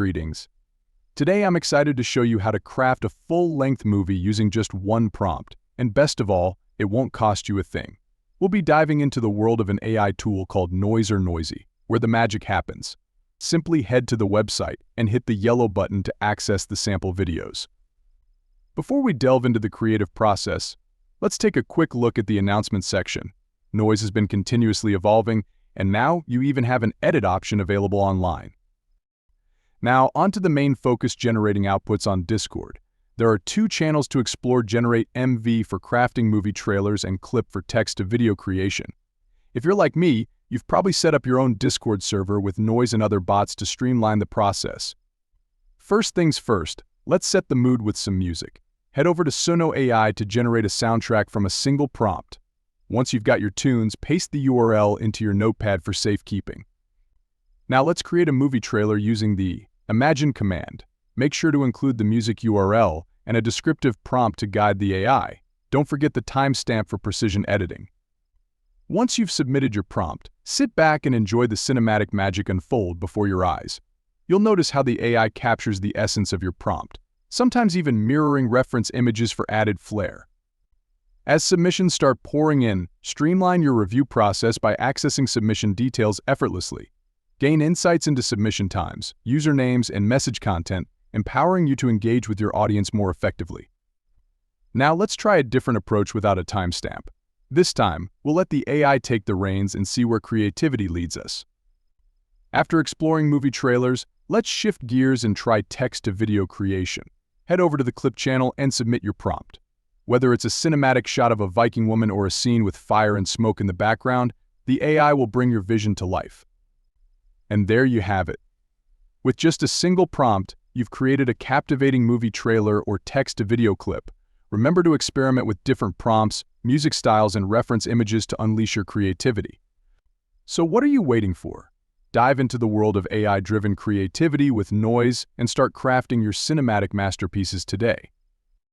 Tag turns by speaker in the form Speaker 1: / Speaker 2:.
Speaker 1: Greetings. Today I'm excited to show you how to craft a full-length movie using just one prompt, and best of all, it won't cost you a thing. We'll be diving into the world of an AI tool called Noise or Noisy, where the magic happens. Simply head to the website and hit the yellow button to access the sample videos. Before we delve into the creative process, let's take a quick look at the announcement section. Noise has been continuously evolving, and now you even have an edit option available online. Now, onto the main focus: generating outputs on Discord. There are two channels to explore: Generate MV for crafting movie trailers and Clip for text-to-video creation. If you're like me, you've probably set up your own Discord server with Noise and other bots to streamline the process. First things first, let's set the mood with some music. Head over to Suno AI to generate a soundtrack from a single prompt. Once you've got your tunes, paste the URL into your notepad for safekeeping. Now let's create a movie trailer using the Imagine command. Make sure to include the music URL and a descriptive prompt to guide the AI. Don't forget the timestamp for precision editing. Once you've submitted your prompt, sit back and enjoy the cinematic magic unfold before your eyes. You'll notice how the AI captures the essence of your prompt, sometimes even mirroring reference images for added flair. As submissions start pouring in, streamline your review process by accessing submission details effortlessly. Gain insights into submission times, usernames, and message content, empowering you to engage with your audience more effectively. Now let's try a different approach without a timestamp. This time, we'll let the AI take the reins and see where creativity leads us. After exploring movie trailers, let's shift gears and try text-to-video creation. Head over to the Clip channel and submit your prompt. Whether it's a cinematic shot of a Viking woman or a scene with fire and smoke in the background, the AI will bring your vision to life. And there you have it. With just a single prompt, you've created a captivating movie trailer or text-to-video clip. Remember to experiment with different prompts, music styles, and reference images to unleash your creativity. So what are you waiting for? Dive into the world of AI-driven creativity with Noise and start crafting your cinematic masterpieces today.